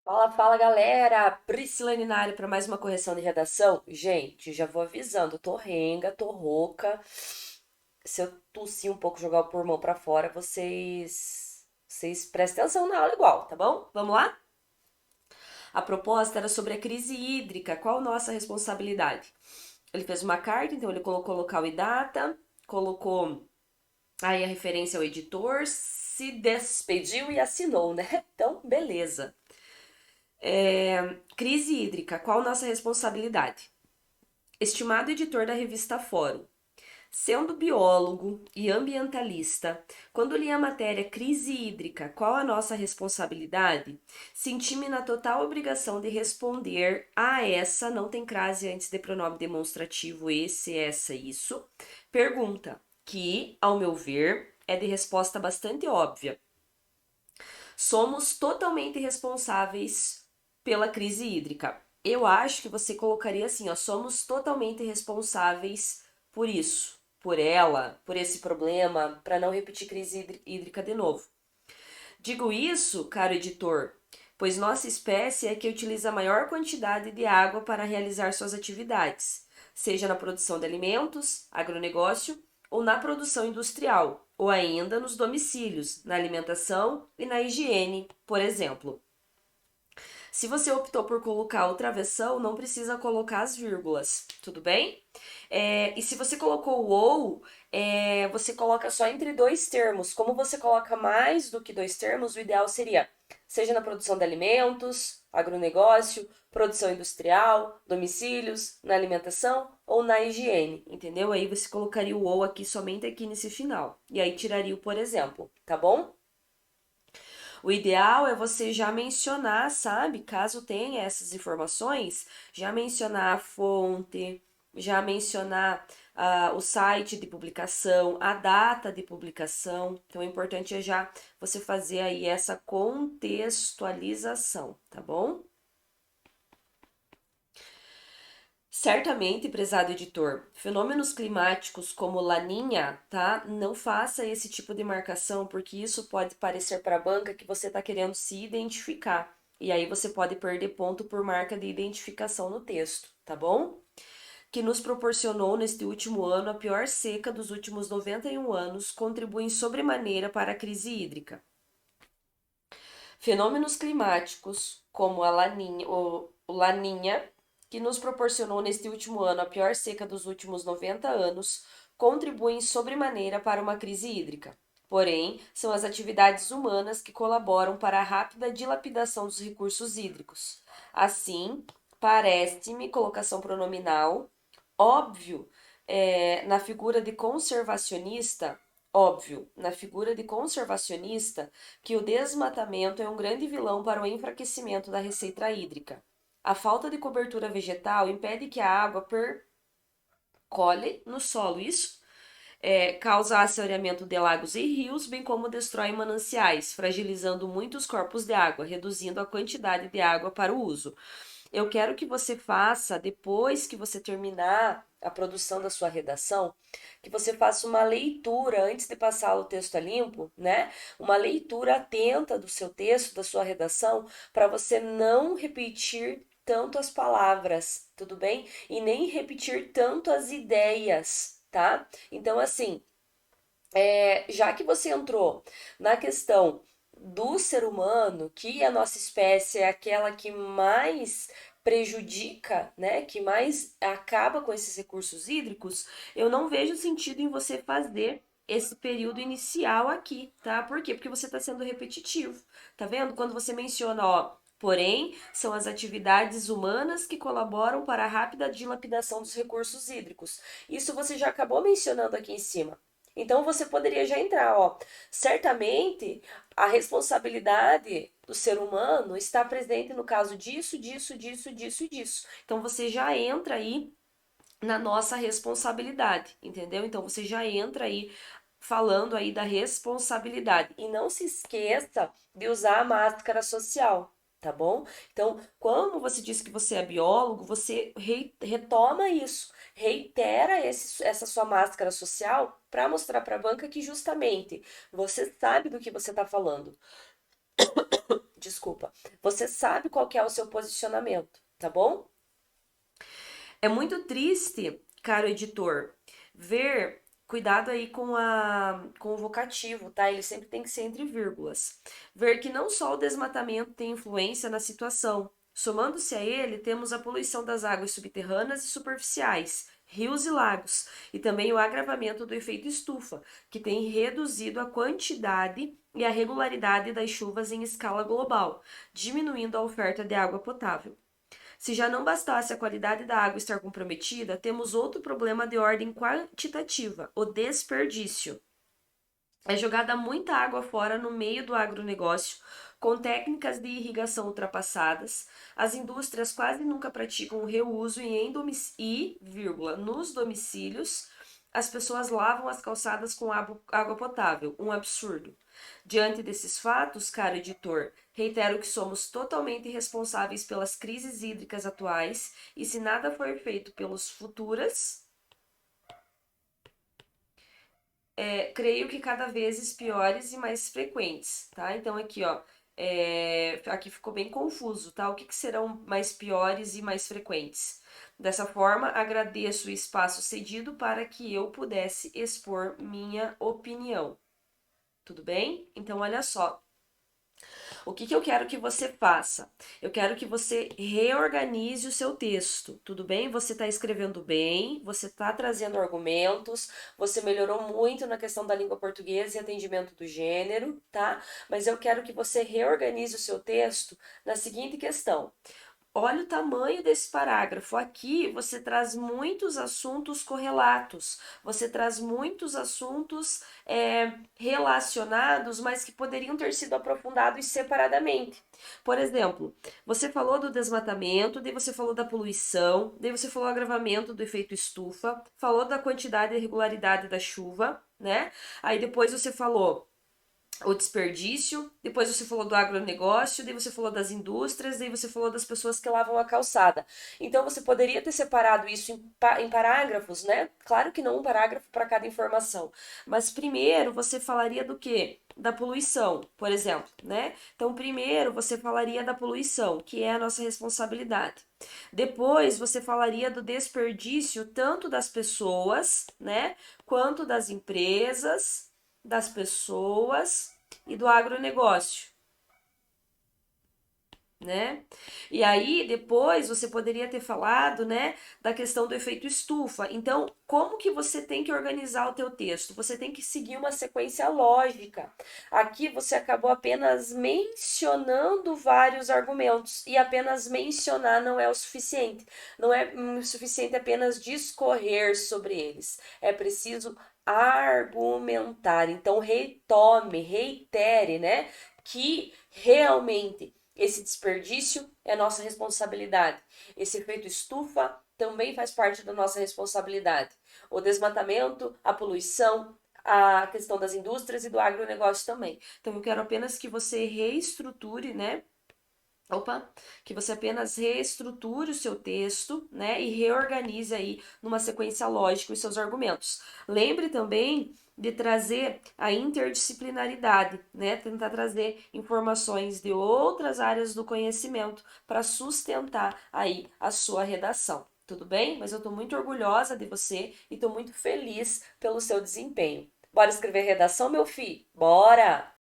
Fala, fala galera! Priscilane na área para mais uma correção de redação. Gente, já vou avisando, tô renga, tô rouca. Se eu tossir um pouco, jogar o pulmão para fora, vocês prestem atenção na aula igual, tá bom? Vamos lá? A proposta era sobre a crise hídrica, qual nossa responsabilidade? Ele fez uma carta, então ele colocou local e data, colocou aí a referência ao editor, se despediu e assinou, né? Então, beleza. Crise hídrica, qual nossa responsabilidade? Estimado editor da revista Fórum, sendo biólogo e ambientalista, quando li a matéria Crise hídrica, qual a nossa responsabilidade? Senti-me na total obrigação de responder a essa, não tem crase antes de pronome demonstrativo esse, essa, isso, pergunta, que, ao meu ver, é de resposta bastante óbvia. Somos totalmente responsáveis pela crise hídrica. Eu acho que você colocaria assim, ó, somos totalmente responsáveis por isso, por ela, por esse problema, para não repetir crise hídrica de novo. Digo isso, caro editor, pois nossa espécie é que utiliza a maior quantidade de água para realizar suas atividades, seja na produção de alimentos, agronegócio ou na produção industrial, ou ainda nos domicílios, na alimentação e na higiene, por exemplo. Se você optou por colocar o travessão, não precisa colocar as vírgulas, tudo bem? E se você colocou o ou, você coloca só entre dois termos. Como você coloca mais do que dois termos, o ideal seria seja na produção de alimentos, agronegócio, produção industrial, domicílios, na alimentação ou na higiene, entendeu? Aí você colocaria o ou aqui somente aqui nesse final. E aí tiraria o por exemplo, tá bom? O ideal é você já mencionar, sabe? Caso tenha essas informações, já mencionar a fonte, já mencionar o site de publicação, a data de publicação. Então, o importante é já você fazer aí essa contextualização, tá bom? Certamente, prezado editor, fenômenos climáticos como Laninha, tá? Não faça esse tipo de marcação, porque isso pode parecer para a banca que você está querendo se identificar. E aí você pode perder ponto por marca de identificação no texto, tá bom? Que nos proporcionou neste último ano a pior seca dos últimos 91 anos, contribuem sobremaneira para a crise hídrica. Fenômenos climáticos, como a Laninha, o Laninha, que nos proporcionou neste último ano a pior seca dos últimos 90 anos, contribuem sobremaneira para uma crise hídrica. Porém, são as atividades humanas que colaboram para a rápida dilapidação dos recursos hídricos. Assim, parece-me, colocação pronominal, óbvio, na figura de conservacionista, óbvio, na figura de conservacionista, que o desmatamento é um grande vilão para o enfraquecimento da receita hídrica. A falta de cobertura vegetal impede que a água percole no solo, isso causa assoreamento de lagos e rios, bem como destrói mananciais, fragilizando muitos corpos de água, reduzindo a quantidade de água para o uso. Eu quero que você faça, depois que você terminar a produção da sua redação, que você faça uma leitura antes de passar o texto a limpo, né? Uma leitura atenta do seu texto, da sua redação, para você não repetir tanto as palavras, tudo bem? E nem repetir tanto as ideias, tá? Então, assim, já que você entrou na questão do ser humano, que a nossa espécie é aquela que mais prejudica, né, que mais acaba com esses recursos hídricos, eu não vejo sentido em você fazer esse período inicial aqui, tá? Por quê? Porque você está sendo repetitivo. Tá vendo? Quando você menciona, ó, porém, são as atividades humanas que colaboram para a rápida dilapidação dos recursos hídricos. Isso você já acabou mencionando aqui em cima. Então você poderia já entrar, ó. Certamente a responsabilidade do ser humano está presente no caso disso, disso, disso, disso e disso. Então você já entra aí na nossa responsabilidade, entendeu? Então você já entra aí falando aí da responsabilidade. E não se esqueça de usar a máscara social, tá bom? Então, como você disse que você é biólogo, você retoma isso, reitera essa sua máscara social para mostrar para a banca que justamente você sabe do que você está falando. Desculpa. Você sabe qual que é o seu posicionamento, tá bom? É muito triste, caro editor, ver. Cuidado aí com o vocativo, tá? Ele sempre tem que ser entre vírgulas. Ver que não só o desmatamento tem influência na situação. Somando-se a ele, temos a poluição das águas subterrâneas e superficiais, rios e lagos, e também o agravamento do efeito estufa, que tem reduzido a quantidade e a regularidade das chuvas em escala global, diminuindo a oferta de água potável. Se já não bastasse a qualidade da água estar comprometida, temos outro problema de ordem quantitativa, o desperdício. É jogada muita água fora no meio do agronegócio, com técnicas de irrigação ultrapassadas. As indústrias quase nunca praticam o reuso nos domicílios, as pessoas lavam as calçadas com água potável, um absurdo. Diante desses fatos, caro editor, reitero que somos totalmente responsáveis pelas crises hídricas atuais e se nada for feito pelas futuras, creio que cada vez piores e mais frequentes, tá? Então aqui, ó, aqui ficou bem confuso, tá? O que serão mais piores e mais frequentes? Dessa forma, agradeço o espaço cedido para que eu pudesse expor minha opinião. Tudo bem? Então, olha só. O que eu quero que você faça? Eu quero que você reorganize o seu texto, tudo bem? Você está escrevendo bem, você está trazendo argumentos, você melhorou muito na questão da língua portuguesa e atendimento do gênero, tá? Mas eu quero que você reorganize o seu texto na seguinte questão. Olha o tamanho desse parágrafo. Aqui você traz muitos assuntos correlatos, você traz muitos assuntos relacionados, mas que poderiam ter sido aprofundados separadamente. Por exemplo, você falou do desmatamento, daí você falou da poluição, daí você falou do agravamento do efeito estufa, falou da quantidade e regularidade da chuva, né? Aí depois você falou o desperdício, depois você falou do agronegócio, daí você falou das indústrias, daí você falou das pessoas que lavam a calçada. Então você poderia ter separado isso em parágrafos, né? Claro que não um parágrafo para cada informação, mas primeiro você falaria do quê? Da poluição, por exemplo, né? Então primeiro você falaria da poluição, que é a nossa responsabilidade. Depois você falaria do desperdício tanto das pessoas, né, quanto das empresas, das pessoas e do agronegócio, né? E aí depois você poderia ter falado, né, da questão do efeito estufa. Então, como que você tem que organizar o teu texto? Você tem que seguir uma sequência lógica. Aqui você acabou apenas mencionando vários argumentos e apenas mencionar não é o suficiente. Não é o suficiente apenas discorrer sobre eles. É preciso argumentar. Então, retome, reitere, né, que realmente esse desperdício é nossa responsabilidade. Esse efeito estufa também faz parte da nossa responsabilidade. O desmatamento, a poluição, a questão das indústrias e do agronegócio também. Então, eu quero apenas que você reestruture, né? Que você apenas reestruture o seu texto, né, e reorganize aí numa sequência lógica os seus argumentos. Lembre também de trazer a interdisciplinaridade, né, tentar trazer informações de outras áreas do conhecimento para sustentar aí a sua redação. Tudo bem? Mas eu estou muito orgulhosa de você e estou muito feliz pelo seu desempenho. Bora escrever redação, meu filho? Bora!